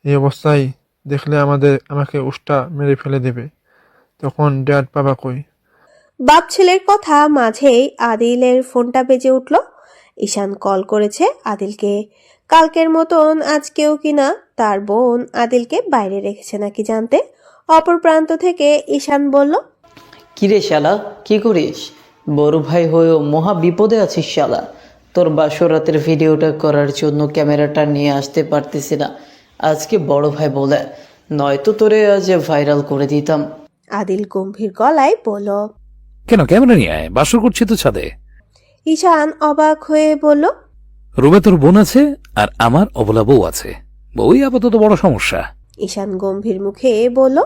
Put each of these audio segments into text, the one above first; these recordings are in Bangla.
এই অবস্থায় দেখলে আমাকে উষ্টা মেরে ফেলে দেবে। তখন ড্যাড বাবা কই? বাপ ছেলের কথা মাঝেই আদিলের ফোনটা বেজে উঠল। ঈশান কল করেছে আদিলকে। কালকের মতন আজকেও কিনা তার বোন আদিলকে বাইরে রেখেছে নাকি জানতে। অপর প্রান্ত থেকে ঈশান বলল, কিরে শালা, কি করিস? বড় ভাই হয়েও মহা বিপদে আছিস শালা। তোর বাসরাতের ভিডিওটা করার জন্য ক্যামেরাটা নিয়ে আসতে পারতেছি না আজকে বড় ভাই বলে, নয়তো তোরে আজ ভাইরাল করে দিতাম। আদিল গম্ভীর গলায় বলল। কেন ক্যামেরা নিয়ে আয়, বাসর করছি তো ছাদে। ঈশান অবাক হয়ে বলল, রুমে তোর বোন আছে আর আমার অবলা বউ আছে, বউই আপাতত বড় সমস্যা। ঈশান গম্ভীর মুখে বলল,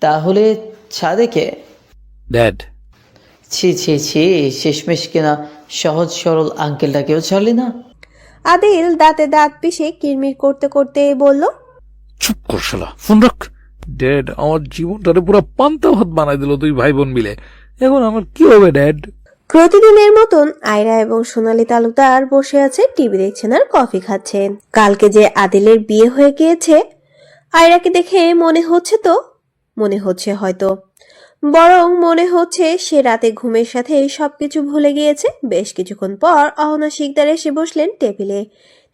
তাহলে ছাদে কে? ড্যাড। ছি ছি ছি, শেষমেশ কিনা সহজ সরল আঙ্কেলটাকেও ছাড়লি না। আদিল দাঁতে দাঁত পিষে কিরমির করতে করতে বলল, চুপ কর শালা, ফোন রাখ। ড্যাড, আমার জীবনটারে পুরো পান্তা ভাত বানাই দিল দুই ভাই বোন মিলে। এখন আমার কি হবে ড্যাড? প্রতিদিনের মতন আয়রা এবং সোনালী তালুকদার বসে আছে, টিভি দেখছেন আর কফি খাচ্ছেন। কালকে যে আদিলের বিয়ে হয়ে গিয়েছে আয়রাকে দেখে মনে হচ্ছে হয়তো, বরং মনে হচ্ছে সে রাতে ঘুমের সাথে সবকিছু ভুলে গিয়েছে। বেশ কিছুক্ষণ পর অহনা শিকদার এসে বসলেন টেবিলে।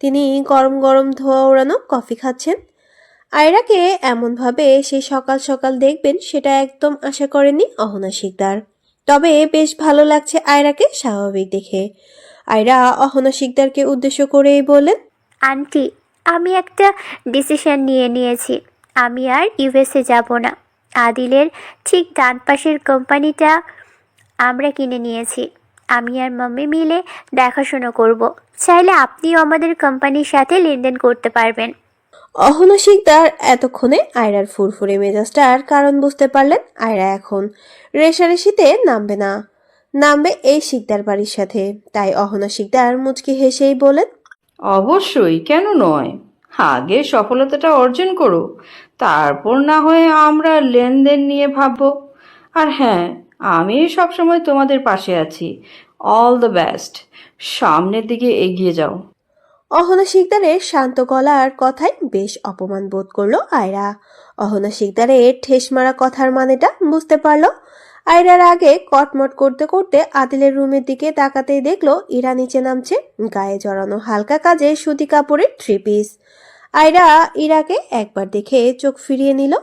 তিনি গরম গরম ধোয়া ওড়ানো কফি খাচ্ছেন। আয়রাকে এমনভাবে সে সকাল সকাল দেখবেন সেটা একদম আশা করেনি অহনা শিকদার। তবে বেশ ভালো লাগছে আয়রাকে স্বাভাবিক দেখে। আয়রা অহনা শিকদারকে উদ্দেশ্য করেই বললেন, আন্টি, আমি একটা ডিসিশন নিয়েছি। আমি আর ইউএসএ যাব না। আদিলের ঠিক ডান পাশের কোম্পানিটা আমরা কিনে নিয়েছি। আমি আর মাম্মি মিলে দেখাশোনা করব। চাইলে আপনিও আমাদের কোম্পানির সাথে লেনদেন করতে পারবেন। অহনা শিকদার এতক্ষণে আয়রার ফুরফুরে মেজাজটার কারণ বুঝতে পারলেন। আয়রা এখন রেশারেশিতে নামবে না, নামবে এই শিকদার বাড়ির সাথে। তাই অহনা শিকদার মুচকি হেসেই বলেন, অবশ্যই, কেন নয়। আগে সফলতাটা অর্জন করো, তারপর না হয় আমরা লেনদেন নিয়ে ভাববো। আর হ্যাঁ, আমি সবসময় তোমাদের পাশে আছি। All the best. সামনের দিকে এগিয়ে যাও। অহনা শিকদারের শান্ত গলার কথায় বেশ অপমান বোধ করলো আয়রা। অহনা শিকদারের ঠেস মারা কথার মানেটা বুঝতে পারলো। আয়রার আগে কটমট করতে করতে আদিলের রুমের দিকে তাকাতেই দেখলো ইরা নিচে নামছে, গায়ে জড়ানো হালকা কাজে সুতি কাপড়ের থ্রি পিস। আয়রা ইরাকে একবার দেখে চোখ ফিরিয়ে নিল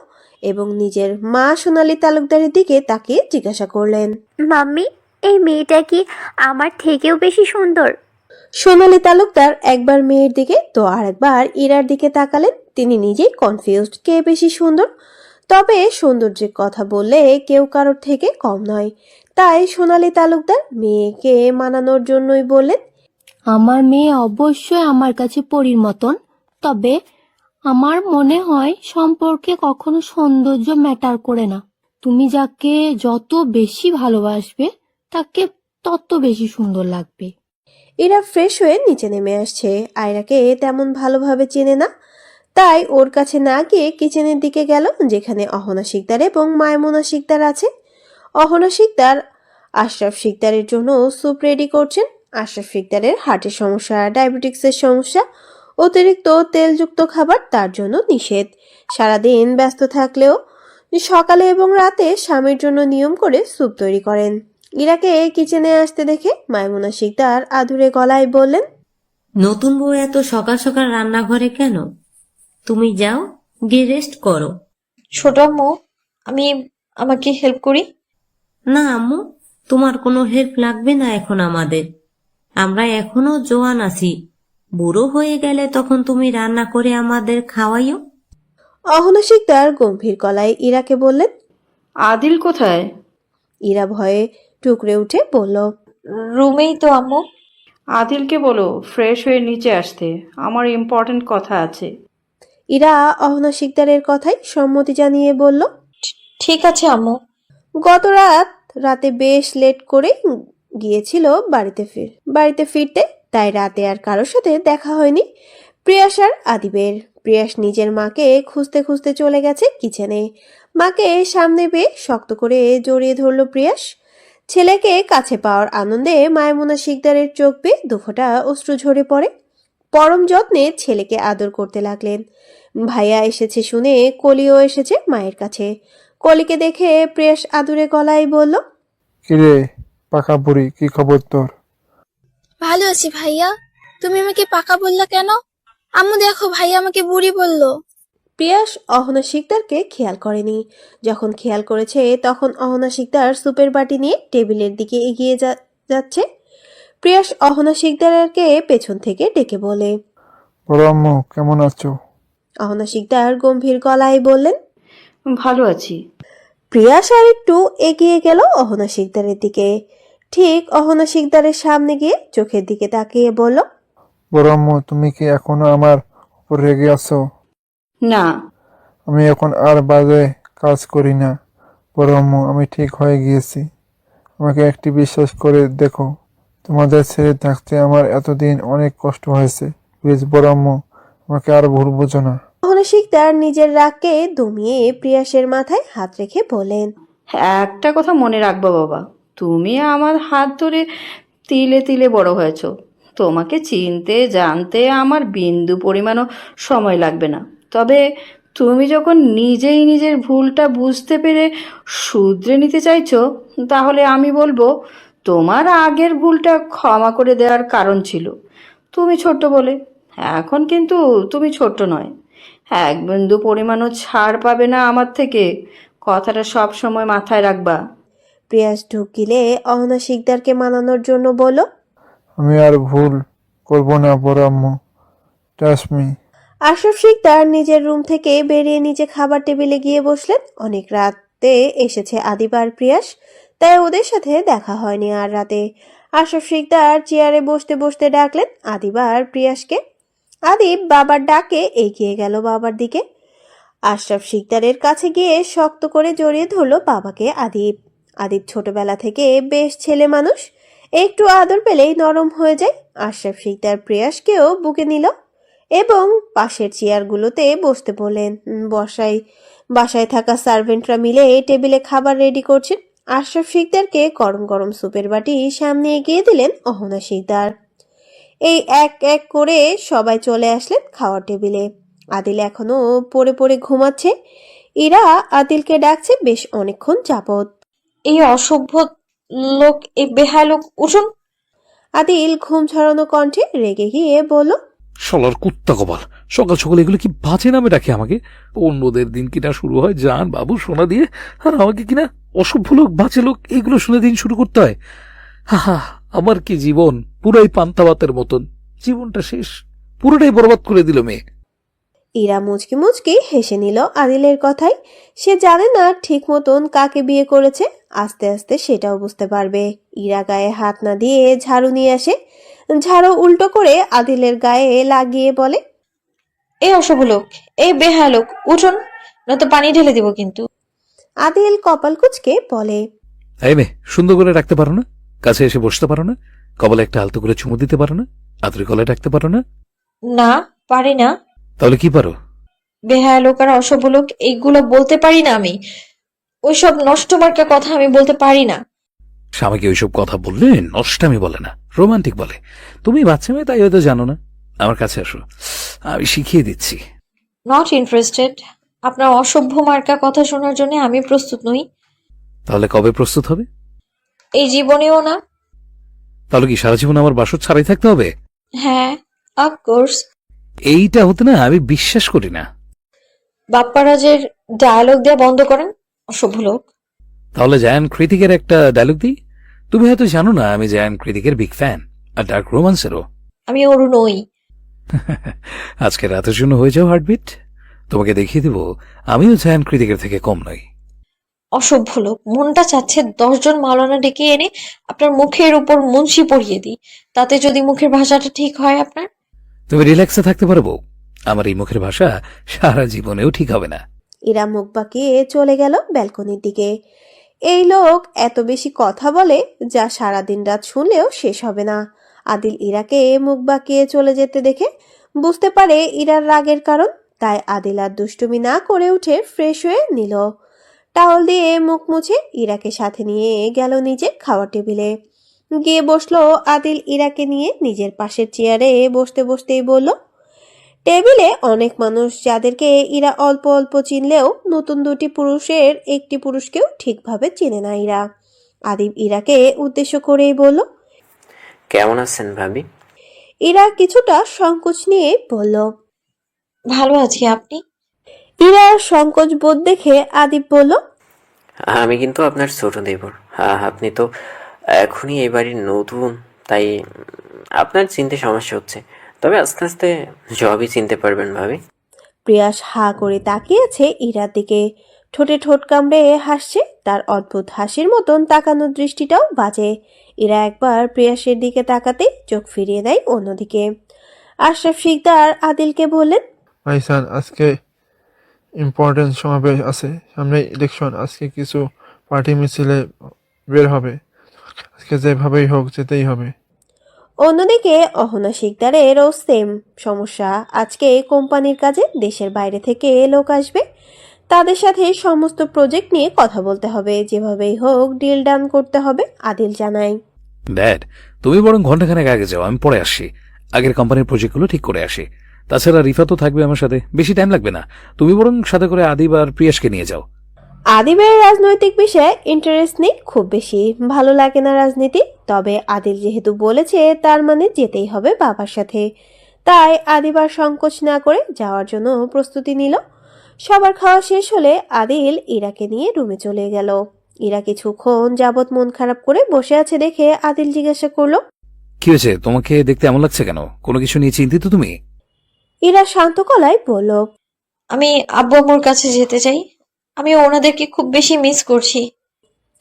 এবং নিজের মা সোনালী তালুকদারের দিকে তাকিয়ে জিজ্ঞাসা করলেন, মাম্মি, এই মেয়েটা কি আমার থেকেও বেশি সুন্দর? সোনালী তালুকদার একবার মেয়ের দিকে তো আরেকবার ইরার দিকে তাকালেন। তিনি নিজেই কনফিউজড কে বেশি সুন্দর। তবে সৌন্দর্যের কথা বললে কেউ কারোর থেকে কম নয়। তাই সোনালী তালুকদার মেয়েকে মানানোর জন্যই বললেন, আমার মেয়ে অবশ্যই আমার কাছে পরীর মতন। তবে আমার মনে হয় সম্পর্কে কখনো সৌন্দর্য ম্যাটার করে না। তুমি যাকে যত বেশি ভালোবাসবে তাকে তত বেশি সুন্দর লাগবে। ইরা ফ্রেশ হয়ে নিচে নেমে আসছে। আয়রাকে তেমন ভালোভাবে চেনে না, তাই ওর কাছে না গিয়ে কিচেনের দিকে গেল, যেখানে অহনা শিকদার এবং মায়মুনা শিকদার আছে। অহনা শিকদার আশরাফ শিকদারের জন্য স্যুপ রেডি করছেন। আশরাফ শিকদারের হার্টের সমস্যা, ডায়াবেটিক্সের সমস্যা, অতিরিক্ত তেলযুক্ত খাবার তার জন্য নিষেধ। সারাদিন ব্যস্ত থাকলেও সকালে এবং রাতে স্বামীর জন্য নিয়ম করে স্যুপ তৈরি করেন। ইরাকে কিচেনে আসতে দেখে মায়মুনা শিকদার আদুরে গলায় বললেন, নতুন বউ এত সকাল সকাল রান্নাঘরে কেন? তুমি যাও, গিয়ে রেস্ট করো। ছোট আম্মু, আমি আমাকে হেল্প করি। না আম্মু, তোমার কোনো হেল্প লাগবে না এখন আমাদের। আমরা এখনো জোয়ান আছি। বুড়ো হয়ে গেলে তখন তুমি রান্না করে আমাদের খাওয়াইও। অহনা শিকদার গম্ভীর গলায় ইরাকে বললেন। আদিল কোথায়? ইরা ভয়ে টুকরে উঠে বলল, রুমেই তো আম্মু। আদিলকে বলো ফ্রেশ হয়ে নিচে আসতে, আমার ইম্পর্ট্যান্ট কথা আছে। ইরা অহনা শিকদারের কথায় সম্মতি জানিয়ে বলল, ঠিক আছে আম্মু। গত রাতে বেশ লেট করে গিয়েছিল বাড়িতে ফিরতে, তাই রাতে আর কারোর সাথে দেখা হয়নি প্রিয়াস আর আদিবের। প্রিয়াস নিজের মাকে খুঁজতে খুঁজতে চলে গেছে কিচেনে। মাকে সামনে পেয়ে শক্ত করে জড়িয়ে ধরল প্রিয়াস। ছেলেকে কাছে পাওয়ার আনন্দে মায়মুনা শিকদারের চোখ বেয়ে দুফোঁটা অশ্রু ঝরে পড়ে। পরম যত্নে ছেলেকে আদর করতে লাগলেন। ভাইয়া এসেছে শুনে কলিও এসেছে মায়ের কাছে। কলিকে দেখে প্রিয়াস আদুরে গলায় বলল, কিরে পাকা বুড়ি, কি খবর তোর? ভালো আছি ভাইয়া। তুমি আমাকে পাকা বললা কেন? আম্মু দেখো ভাইয়া আমাকে বুড়ি বললো। প্রিয়াস অহনা শিকদারকে খেয়াল করেনি। যখন খেয়াল করেছে তখন অহনা শিকদার সুপের বাটি নিয়ে টেবিলের দিকে এগিয়ে যাচ্ছে। প্রিয়াস অহনা শিকদারকে পেছন থেকে ডেকে বলে, বড় আম্মু কেমন আছো? অহনা শিকদার গম্ভীর গলায় বললেন, ভালো আছি। প্রিয়াস আর একটু এগিয়ে গেল অহনা শিকদারের দিকে। ঠিক অহনা শিকদারের সামনে গিয়ে চোখের দিকে তাকিয়ে বলল, বড় আম্মু তুমি কি এখনো আমার উপর রেগে আছো? না, আমি এখন আর বাজে কাজ করি না বড় আম্মু, আমি ঠিক হয়ে গিয়েছি। আমাকে একটি বিশ্বাস করে দেখো, তোমাদের ছেড়ে থাকতে আমার এতদিন অনেক কষ্ট হয়েছে। প্লিজ বড় আম্মু, আমাকে আর ভুল বুঝো না। অহনা শিকদার নিজের রাগকে দমিয়ে প্রিয়াসের মাথায় হাত রেখে বলেন, একটা কথা মনে রাখবো বাবা, তুমি আমার হাত ধরে তিলে তিলে বড় হয়েছো। তোমাকে চিনতে জানতে আমার বিন্দু পরিমাণও সময় লাগবে না। তবে তুমি যখন নিজেই নিজের ভুলটা বুঝতে পেরে শুধরে নিতে চাইছো, তাহলে আমি বলবো তোমার আগের ভুলটা ক্ষমা করে দেওয়ার কারণ ছিল তুমি ছোট্ট বলে। এখন কিন্তু তুমি ছোট্ট নয়, এক বিন্দু পরিমাণও ছাড় পাবে না আমার থেকে। কথাটা সব সময় মাথায় রাখবা। প্রিয়াস ঢুক গিলে অহনা শিকদারকে মানানোর জন্য বলল, আমি আর ভুল করব না বড় আম্মু, ট্রাস্ট মি। আশরাফ শিকদার নিজের রুম থেকে বেরিয়ে নিচে খাবার টেবিলে গিয়ে বসলেন। অনেক রাতে এসেছে আদিব আর প্রিয়াস, তাই ওদের সাথে দেখা হয়নি আর রাতে। আশরাফ শিকদার চেয়ারে বসতে বসতে ডাকলেন আদিব আর প্রিয়াসকে। আদিব বাবার ডাকে এগিয়ে গেল বাবার দিকে। আশরাফ শিকদারের কাছে গিয়ে শক্ত করে জড়িয়ে ধরল বাবাকে আদিব। আদিব ছোটবেলা থেকে বেশ ছেলে মানুষ, একটু আদর পেলেই নরম হয়ে যায়। আশরাফ শিকদার প্রিয়াসকেও বুকে নিল এবং পাশের চেয়ারগুলোতে বসতে বললেন। বাসায় থাকা সার্ভেন্টরা মিলে টেবিলে খাবার রেডি করছেন। আশরাফ শিকদারকে গরম গরম সুপের বাটি সামনে এগিয়ে দিলেন অহনা শিকদার। এই এক এক করে সবাই চলে আসলেন খাওয়ার টেবিলে। আদিল এখনো পড়ে পড়ে ঘুমাচ্ছে। ইরা আদিলকে ডাকছে বেশ অনেকক্ষণ যাবৎ। এই অসভ্য লোক, এই বেহায়া লোক, উঠুন। আদিল ঘুম ছড়ানো কণ্ঠে রেগে গিয়ে বলল, শালার কুত্তা কপাল, সকাল সকাল এগুলো কি বাজে নামে ডাকে আমাকে? অন্যদের দিন কিনা শুরু হয় জান বাবু সোনা দিয়ে, আর আমাকে কিনা অসভ্য লোক বাজে লোক এগুলো শুনে দিন শুরু করতে হয়। হা, আমার কি জীবন, পুরাই পান্তা ভাতের মতন। জীবনটা শেষ, পুরোটাই বরবাদ করে দিল মেয়ে। ইরা মুচকি মুচকি হেসে নিল আদিলের কথায়। সে জানে না ঠিক মতন কাকে বিয়ে করেছে, আস্তে আস্তে সেটাও বুঝতে পারবে। ইরা গায়ে হাত না দিয়ে ঝাড়ু নিয়ে আসে, ঝাড়ু উল্টো করে আদিলের গায়ে লাগিয়ে বলে, এই অসভ্য লোক, এই বেহায়া লোক, উঠুন, নয়তো পানি ঢেলে দিব কিন্তু। আদিল কপাল কুঁচকে বলে, এই মেয়ে, সুন্দর করে রাখতে পারো না? কাছে এসে বসতে পারো না? কপালে একটা আলতো করে চুমু দিতে পারো না? আদরে গলায় রাখতে পারো না? না, পারি না। তাহলে কি পারো? বেহায়া লোক আর অসভ্য লোক এইগুলো বলতে পারি না আমি। ওইসব নষ্ট মার্কা কথা আমি বলতে পারি না। স্বামীকে ওইসব কথা বললে নষ্টামি বলে না, রোমান্টিক বলে। তুমি বাচ্চা মেয়ে, তাই হয়তো জানো না। আমার কাছে আসো, আমি শিখিয়ে দিচ্ছি। Not interested. আপনার অসভ্য মার্কা কথা শোনার জন্য আমি প্রস্তুত নই। তাহলে কবে প্রস্তুত হবে? এই জীবনেও না। তাহলে কি সারা জীবন আমার বাসর ছাড়াই থাকতে হবে? হ্যাঁ, অফকোর্স। এইটা হতে না আমি বিশ্বাস করি না। বাপ্পারাজের ডায়ালগ দেয়া বন্ধ করেন, অসভ্য লোক। তাহলে জায়ান কৃতিকের একটা ডায়লগ দিই। তুমি হয়তো জানো না, আমি জায়ান কৃতিকের বিগ ফ্যান, আর ডার্ক রোমান্সেরও। আমি ওরু নই। আজকে রাতের জন্য হয়ে যাও হার্টবিট। তোমাকে দেখিয়ে দিব আমিও জায়ান কৃতিকের থেকে কম নই। অসভ্য লোক। মনটা চাচ্ছে 10 জন মাওলানা ডেকে এনে আপনার মুখের উপর মুন্সি পরিয়ে দিই, তাতে যদি মুখের ভাষাটা ঠিক হয় আপনার। তুমি রিল্যাক্সে থাকতে পারবো, আমার এই মুখের ভাষা সারা জীবনেও ঠিক হবে না। ইরা মুখ বাঁকিয়ে চলে গেল ব্যালকনির দিকে। এই লোক এত বেশি কথা বলে যা সারাদিন রাত শুনলেও শেষ হবে না। আদিল ইরাকে মুখ বাঁকিয়ে চলে যেতে দেখে বুঝতে পারে ইরার রাগের কারণ, তাই আদিল আর দুষ্টুমি না করে উঠে ফ্রেশ হয়ে নিল। টাওয়াল দিয়ে মুখ মুছে ইরাকে সাথে নিয়ে গেল নিচে খাওয়ার টেবিলে। গিয়ে বসলো আদিল ইরাকে নিয়ে নিজের পাশের চেয়ারে বসতে বসতেই বলল, টেবিলে অনেক মানুষ যাদেরকে ইরা অল্প অল্প চিনলেও নতুন দুটি পুরুষের একটি পুরুষকেও ঠিকভাবে চেনে না ইরা। আদিব ইরাকে উদ্দেশ্য করেই বলল, কেমন আছেন ভাবি? ইরা কিছুটা সংকোচ নিয়ে বলল, ভালো আছি, আপনি? ইরার সংকোচ বোধ দেখে আদিব বলল, আমি কিন্তু আপনার ছোট দেবর। আপনি তো এখনই এই বাড়ির নতুন, তাই আপনার চিনতে সমস্যা হচ্ছে। তবে আস্তে আস্তে সবই চিনতে পারবেন ভাবি। প্রিয়াস হা করে তাকিয়েছে ইরার দিকে, ঠোঁটে ঠোঁট কামড়ে হাসছে। তার অদ্ভুত হাসির মতন তাকানোর দৃষ্টিটাও বাজে। ইরা একবার প্রিয়াসের দিকে তাকাতে চোখ ফিরিয়ে দেয় অন্যদিকে। আশরাফ শিকদার আদিলকে বললেন, ভাইসান, আজকে ইম্পর্টেন্ট সমাবেশ আছে, সামনে ইলেকশন, আজকে কিছু পার্টি মিছিলে বের হবে, আজকে যেভাবেই হোক যেতেই হবে। অন্যদিকে অহনা শিকদারেরও সেম সমস্যা। আজকে কোম্পানির কাজে দেশের বাইরে থেকে লোক আসবে, তাদের সাথে সমস্ত প্রজেক্ট নিয়ে কথা বলতে হবে, যেভাবেই হোক ডিল ডান করতে হবে। আদিল জানায়, ড্যাড, তুমি বরং ঘন্টাখানেক আগে যাও, আমি পরে আসছি। আগের কোম্পানির প্রজেক্টগুলো ঠিক করে আসি। তাছাড়া রিফা তো থাকবে আমার সাথে, বেশি টাইম লাগবে না। তুমি বরং সাথে করে আদিব আর প্রিয়াসকে নিয়ে যাও। আদিবের রাজনৈতিক বিষয়ে ইন্টারেস্ট নেই খুব বেশি, ভালো লাগে না রাজনীতি। তবে আদিল যেহেতু বলেছে তার মানে যেতেই হবে বাবার সাথে, তাই আদিব আর সংকোচ না করে যাওয়ার জন্য প্রস্তুতি নিল। সবার খাওয়া শেষ হলে আদিল ইরাকে নিয়ে রুমে চলে গেল। ইরা কিছুক্ষণ যাবৎ মন খারাপ করে বসে আছে দেখে আদিল জিজ্ঞাসা করলো, কি হয়েছে? তোমাকে দেখতে এমন লাগছে কেন? কোনো কিছু নিয়ে চিন্তিত তুমি? ইরা শান্ত গলায় বলল, আমি আব্বু আম্মুর কাছে যেতে চাই। আমি ওনাদেরকে খুব বেশি মিস করছি।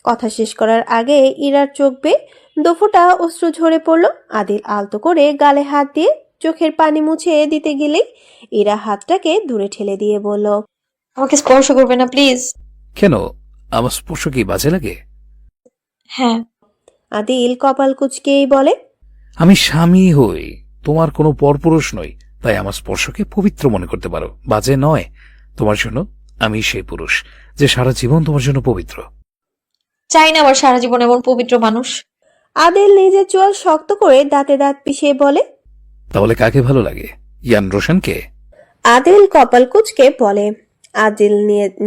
কথা শেষ করার আগে ইরার চোখ বেয়ে দোফোটা অশ্রু ঝরে পড়ল। আদিল আলতো করে গালে হাত দিয়ে চোখের পানি মুছে দিতে গেলেই ইরা হাতটাকে দূরে ঠেলে দিয়ে বলল, আমাকে স্পর্শ করবে না প্লিজ। কেন? আমার স্পর্শ কি বাজে লাগে? হ্যাঁ। আদিল কপাল কুঁচকেই বলে, আমি স্বামী হই, তোমার কোনো পরপুরুষ নই, তাই আমার স্পর্শকে পবিত্র মনে করতে পারো, বাজে নয়। তোমার জন্য আমি সেই পুরুষ যে সারা জীবন তোমার জন্য পবিত্র। চাই না আবার সারা জীবন এমন পবিত্র মানুষ। আদিল নিজের চোয়াল শক্ত করে দাঁতে দাঁত পিষিয়ে বলে, তাহলে কাকে ভালো লাগে? ইয়ান রোশনকে? আদিল কপাল কুঁচকে বলে। আদিল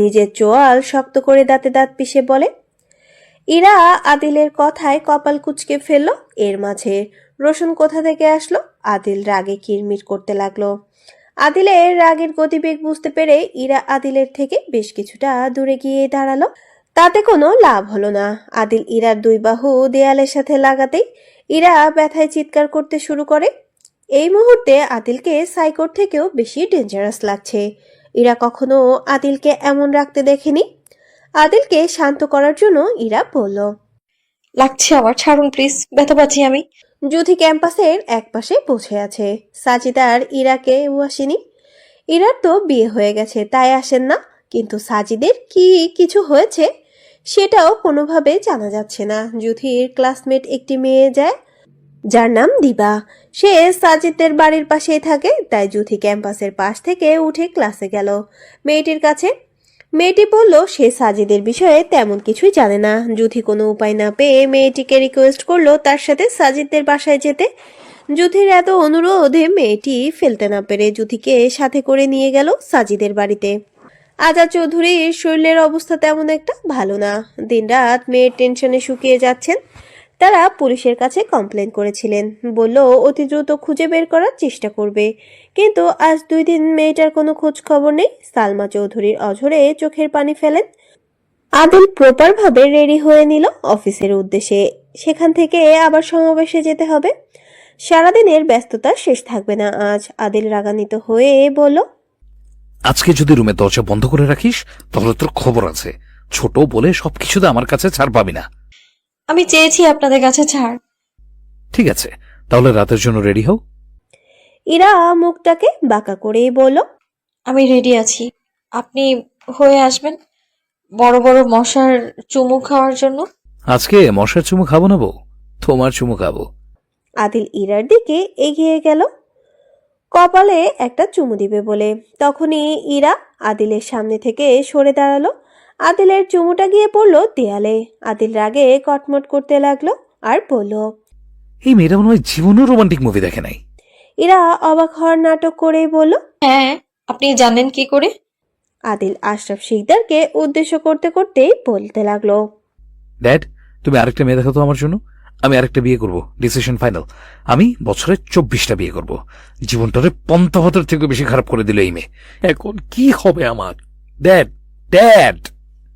নিজের চোয়াল শক্ত করে দাঁতে দাঁত পিষে বলে। ইরা আদিলের কথায় কপাল কুঁচকে ফেলল। এর মাঝে রোশন কোথা থেকে আসলো? আদিল রাগে কিরমির করতে লাগলো। আদিলের রাগের গতিবেগ বুঝতে পেরে ইরা আদিলের থেকে বেশ কিছুটা দূরে গিয়ে দাঁড়ালো। তাতে কোনো লাভ হলো না। আদিল ইরার দুই বাহু দেয়ালের সাথে লাগাতেই ইরা ব্যথায় চিৎকার করতে শুরু করে। এই মুহূর্তে আদিলকে সাইকোর থেকেও বেশি ডেঞ্জারাস লাগছে। ইরা কখনো আদিলকে এমন রাখতে দেখেনি। আদিলকে শান্ত করার জন্য ইরা বলল, লাগছে আমার, ছাড়ুন প্লিজ, ব্যথা পাচ্ছি আমি। জুথি ক্যাম্পাসের একপাশে বসে আছে। সাজিদার ইরাকে আসেনি। ইরার তো বিয়ে হয়ে গেছে তাই আসেন না, কিন্তু সাজিদের কি কিছু হয়েছে সেটাও কোনোভাবে জানা যাচ্ছে না। জুথির ক্লাসমেট একটি মেয়ে যায় যার নাম দিবা, সে সাজিদের বাড়ির পাশেই থাকে, তাই জুথি ক্যাম্পাসের পাশ থেকে উঠে ক্লাসে গেল মেয়েটির কাছে। মেয়েটি বলল সে সাজিদের বিষয়ে তেমন কিছুই জানে না। জুথি কোনো উপায় না পেয়ে মেয়েটিকে রিকোয়েস্ট করলো তার সাথে সাজিদের বাসায় যেতে। জুথির এত অনুরোধে মেয়েটি ফেলতে না পেরে জুথিকে সাথে করে নিয়ে গেল সাজিদের বাড়িতে। আজাদ চৌধুরীর শরীরের অবস্থা তেমন একটা ভালো না। দিনরাত মেয়ের টেনশনে শুকিয়ে যাচ্ছেন। তারা পুলিশের কাছে কমপ্লেন করেছিলেন, বলল অতি দ্রুত খুঁজে বের করার চেষ্টা করবে, কিন্তু আজ 2 দিন মেয়েটার কোনো খোঁজ খবর নেই। সালমা চৌধুরীর অঝরে চোখের পানি ফেলেন। আদিল প্রপার ভাবে রেডি হয়ে নিল অফিসের উদ্দেশ্যে। সেখান থেকে আবার সমাবেশে যেতে হবে। সারাদিনের ব্যস্ততা শেষ থাকবে না আজ। আদিল রাগান্বিত হয়ে বলল, আজকে যদি রুমে দরজা বন্ধ করে রাখিস তাহলে তোর খবর আছে। ছোট বলে সবকিছুতে আমার কাছে ছাড় পাবি না। আমি চেয়েছি আপনাদের কাছে ছাড়। ঠিক আছে, তাহলে রাতের জন্য রেডি হও। ইরা মুখটাকে বাঁকা করেই বলল, আমি রেডি আছি। আপনি হয়ে আসবেন বড় বড় মশার চুমু খাওয়ার জন্য। আজকে মশার চুমু খাবো না বউ, তোমার চুমু খাবো। আদিল ইরার দিকে এগিয়ে গেল কপালে একটা চুমু দিবে বলে। তখনই ইরা আদিলের সামনে থেকে সরে দাঁড়ালো। আদিলের চুমুটা গিয়ে পড়লো দেয়ালে। আদিল রাগে কটমট করতে লাগলো। আর বলল। এই মেয়েটা মনে হয় জীবনেও রোমান্টিক মুভি দেখে নাই। ইরা অবাক হওয়ার নাটক করে বলল। হ্যাঁ, আপনি জানেন কি করে? আদিল আশরাফ শিকদারকে উদ্দেশ্য করতে করতেই বলতে লাগলো। ড্যাড, তুমি আরেকটা মেয়ে দেখো তো আমার জন্য। আমি আরেকটা বিয়ে করব, ডিসিশন ফাইনাল। আমি বছরে 24টা বিয়ে করব। জীবনটারে পন্থাপথের থেকে বেশি খারাপ করে দিল এই মেয়ে। এখন কি হবে আমার? Dad, dad.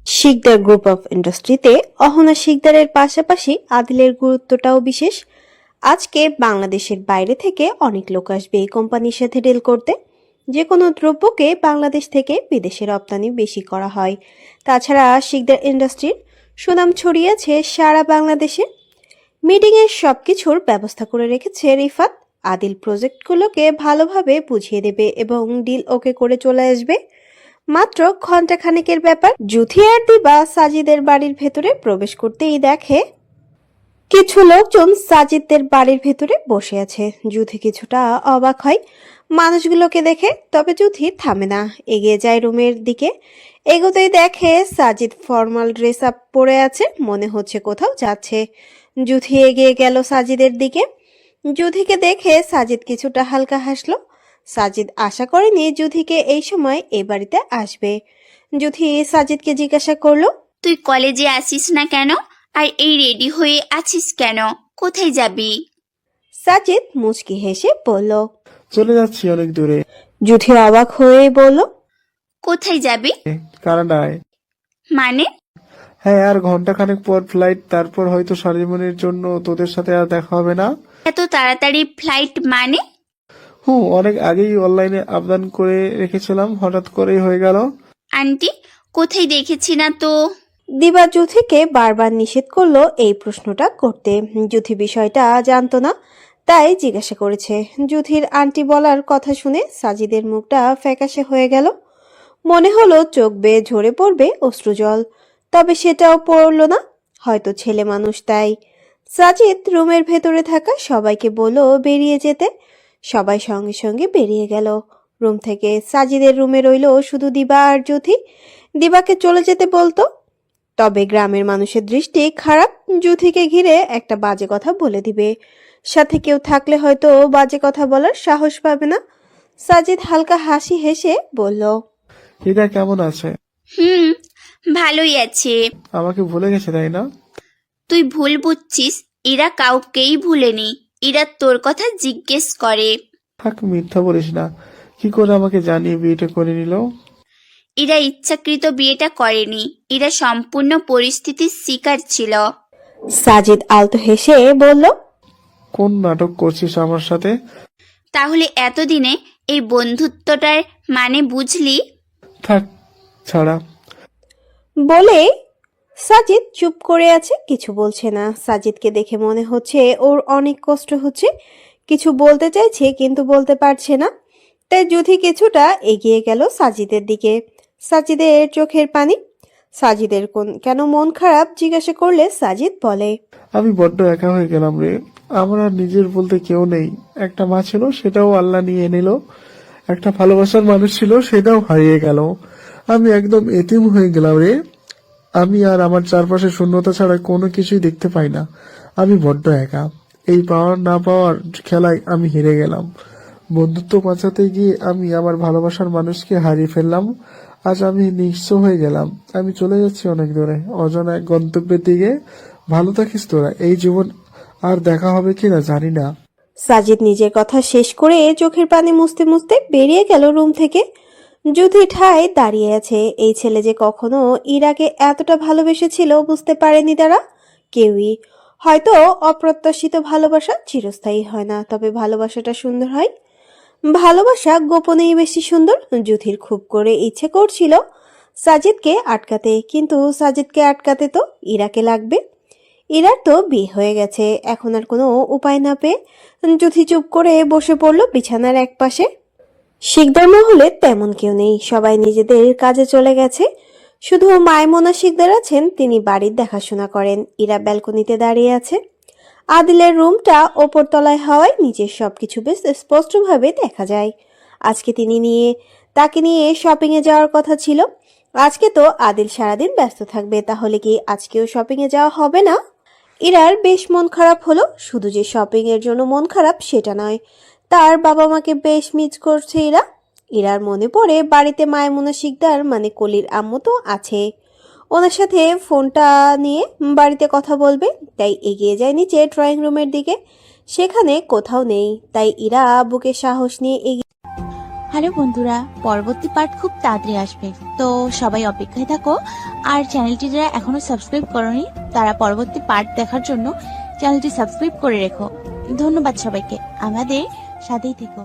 Sikdar group of ইন্ডাস্ট্রিতে অহনা শিকদারের পাশাপাশি আদিলের গুরুত্বটাও বিশেষ। আজকে বাংলাদেশের বাইরে থেকে অনেক লোক আসবে এই কোম্পানির সাথে ডিল করতে। যে কোনো দ্রব্যকে বাংলাদেশ থেকে বিদেশে রপ্তানি বেশি করা হয়। তাছাড়া শিকদার ইন্ডাস্ট্রির সুনাম ছড়িয়েছে সারা বাংলাদেশে। মিটিংয়ের সবকিছুর ব্যবস্থা করে রেখেছে রিফাত। আদিল প্রজেক্টগুলোকে ভালোভাবে বুঝিয়ে দেবে এবং ডিল ওকে করে চলে আসবে। মাত্র ঘন্টাখানেকের ব্যাপার। জুথি আর দিবা সাজিদের বাড়ির ভেতরে প্রবেশ করতেই দেখে কিছু লোকজন সাজিদদের বাড়ির ভেতরে বসে আছে। জুথি কিছুটা অবাক হয় মানুষগুলোকে দেখে, তবে জুথি থামে না, এগিয়ে যায় রুমের দিকে। এগোতেই দেখে সাজিদ ফর্মাল ড্রেস আপ পরে আছে, মনে হচ্ছে কোথাও যাচ্ছে। জুথি এগিয়ে গেল সাজিদের দিকে। জুথিকে দেখে সাজিদ কিছুটা হালকা হাসলো। সাজিদ আশা করেনি জুথিকে এই সময় এ বাড়িতে আসবে। জুথি সাজিদকে জিজ্ঞাসা করলো, তুই কলেজে আসিস না কেন? আর এই রেডি হয়ে আছিস কেন? কোথায় যাবি? সাজিদ মুচকি হেসে বলল, চলে যাচ্ছি অনেক দূরে, জুথি অবাক হয়ে বলল, কোথায় যাবি? কানাডায়। মানে? হ্যাঁ, আর ঘন্টাখানেক পর ফ্লাইট, তারপর হয়তো সারাজীবনের জন্য তোদের সাথে আর দেখা হবে না। এত তাড়াতাড়ি ফ্লাইট মানে? অনেক আগেই অনলাইনে আবেদন করে রেখেছিলাম, হঠাৎ করেই হয়ে গেল। আন্টি, কোথায় দেখেছি না তো। দিবা জুথিকে বারবার নিষেধ করলো এই প্রশ্নটা করতে। জুথি বিষয়টা জানতো না, তাই জিজ্ঞাসা করেছে। জুথির আন্টি বলার কথা শুনে সাজিদের মুখটা ফ্যাকাশে হয়ে গেল। মনে হলো চোখ বেয়ে ঝরে পড়বে অশ্রুজল, তবে সেটাও পড়ল না, হয়তো ছেলে মানুষ তাই। সাজিদ রুমের ভেতরে থাকা সবাইকে বলল বেরিয়ে যেতে। সবাই সঙ্গে সঙ্গে বেরিয়ে গেল রুম থেকে। সাজিদের রুমে রইল শুধু দিবা আর জুথি। দিবাকে চলে যেতে বলতো, তবে গ্রামের মানুষের দৃষ্টি খারাপ, জুথিকে ঘিরে একটা বাজে কথা বলে দিবে। সাথে কেউ থাকলে হয়তো বাজে কথা বলার সাহস পাবে না। সাজিদ হালকা হাসি হেসে বলল, এটা কেমন আছে? ভালোই আছে। আমাকে ভুলে গেছে তাই না? তুই ভুল বুঝছিস, এরা কাউকেই ভুলেনি। এরা তোর কথা জিজ্ঞেস করে। থাক, মিথ্যা বলিস না। কি করে আমাকে জানিয়ে বিয়েটা করে নিল? এরা ইচ্ছাকৃত বিয়েটা করেনি, এরা সম্পূর্ণ পরিস্থিতির শিকার ছিল। সাজিদ আলতো হেসে বলল, কোন নাটক করছিস আমার সাথে? তাহলে এতদিনে এই বন্ধুত্বটার মানে বুঝলি? থাক, ছাড়া। বলে সাজিদ চুপ করে আছে, কিছু বলছে না। সাজিদকে দেখে মনে হচ্ছে ওর অনেক কষ্ট হচ্ছে, কিছু বলতে চাইছে কিন্তু বলতে পারছে না। তাই জুথি কিছুটা এগিয়ে গেল সাজিদের দিকে। সাজিদের চোখের পানি। সাজিদের কেন মন খারাপ জিজ্ঞাসা করলে সাজিদ বলে, আমি বড্ড একা হয়ে গেলাম রে। আমার আর নিজের বলতে কেউ নেই। একটা মা ছিল, সেটাও আল্লাহ নিয়ে নিল। একটা ভালোবাসার মানুষ ছিল, সেটাও হারিয়ে গেল। আমি একদম এতিম হয়ে গেলাম রে। আমি আর আমার চারপাশে শূন্যতা ছাড়া কোনো কিছুই দেখতে পাই না। আমি বড্ড একা। এই পাওয়ার না পাওয়ার খেলায় আমি হেরে গেলাম। বন্ধুত্ব বাঁচাতে গিয়ে আমি আমার ভালোবাসার মানুষকে হারিয়ে ফেললাম। আজ আমি নিঃস্ব হয়ে গেলাম। আমি চলে যাচ্ছি অনেক দূরে, অজানা এক গন্তব্যের দিকে। ভালো থাকিস তোরা। এই জীবন আর দেখা হবে কিনা জানি না। সাজিদ নিজের কথা শেষ করে চোখের পানি মুছতে মুছতে বেরিয়ে গেল রুম থেকে। জুথি ঠায় দাঁড়িয়ে আছে। এই ছেলে যে কখনো ইরাকে এতটা ভালোবেসেছিল বুঝতে পারেনি তারা কেউই। হয়তো অপ্রত্যাশিত ভালোবাসা চিরস্থায়ী হয় না, তবে ভালোবাসাটা সুন্দর হয়। ভালোবাসা গোপনেই বেশি সুন্দর। জুথির খুব করে ইচ্ছে করছিল সাজিদকে আটকাতে, কিন্তু সাজিদকে আটকাতে তো ইরাকে লাগবে। ইরার তো বিয়ে হয়ে গেছে, এখন আর কোনো উপায় না পেয়ে জুথি চুপ করে বসে পড়ল বিছানার এক পাশে। শিকদার মহলে তেমন কেউ নেই, সবাই নিজেদের কাজে চলে গেছে। শুধু মায়মুনা শিকদার আছেন, তিনি বাড়ির দেখাশোনা করেন। ইরা ব্যালকনিতে দাঁড়িয়ে আছে। আদিলের রুমটা ওপর তলায় হওয়ায় নিচের সবকিছু বেশ স্পষ্টভাবে দেখা যায়। আজকে তাকে নিয়ে শপিং এ যাওয়ার কথা ছিল। আজকে তো আদিল সারাদিন ব্যস্ত থাকবে, তাহলে কি আজকেও শপিং এ যাওয়া হবে না? ইরার বেশ মন খারাপ হলো। শুধু যে শপিং এর জন্য মন খারাপ সেটা নয়, তার বাবা মাকে বেশ মিস করছে ইরা। ইরার মনে পড়ে বাড়িতে মায়মুনা শিকদার মানে কলির আম্মু তো আছে, ওনার সাথে ফোনটা নিয়ে বাড়িতে কথা বলবে। তাই এগিয়ে যায় নিচে ড্রয়িং রুমের দিকে, সেখানে কোথাও নেই। তাই ইরা বুকে সাহস নিয়ে এগিয়ে। হ্যালো বন্ধুরা, পরবর্তী পার্ট খুব তাড়াতাড়ি আসবে, তো সবাই অপেক্ষায় থাকো। আর চ্যানেলটি যারা এখনো সাবস্ক্রাইব করোনি তারা পরবর্তী পার্ট দেখার জন্য চ্যানেলটি সাবস্ক্রাইব করে রেখো। ধন্যবাদ সবাইকে, আমাদের সাথেই থেকো।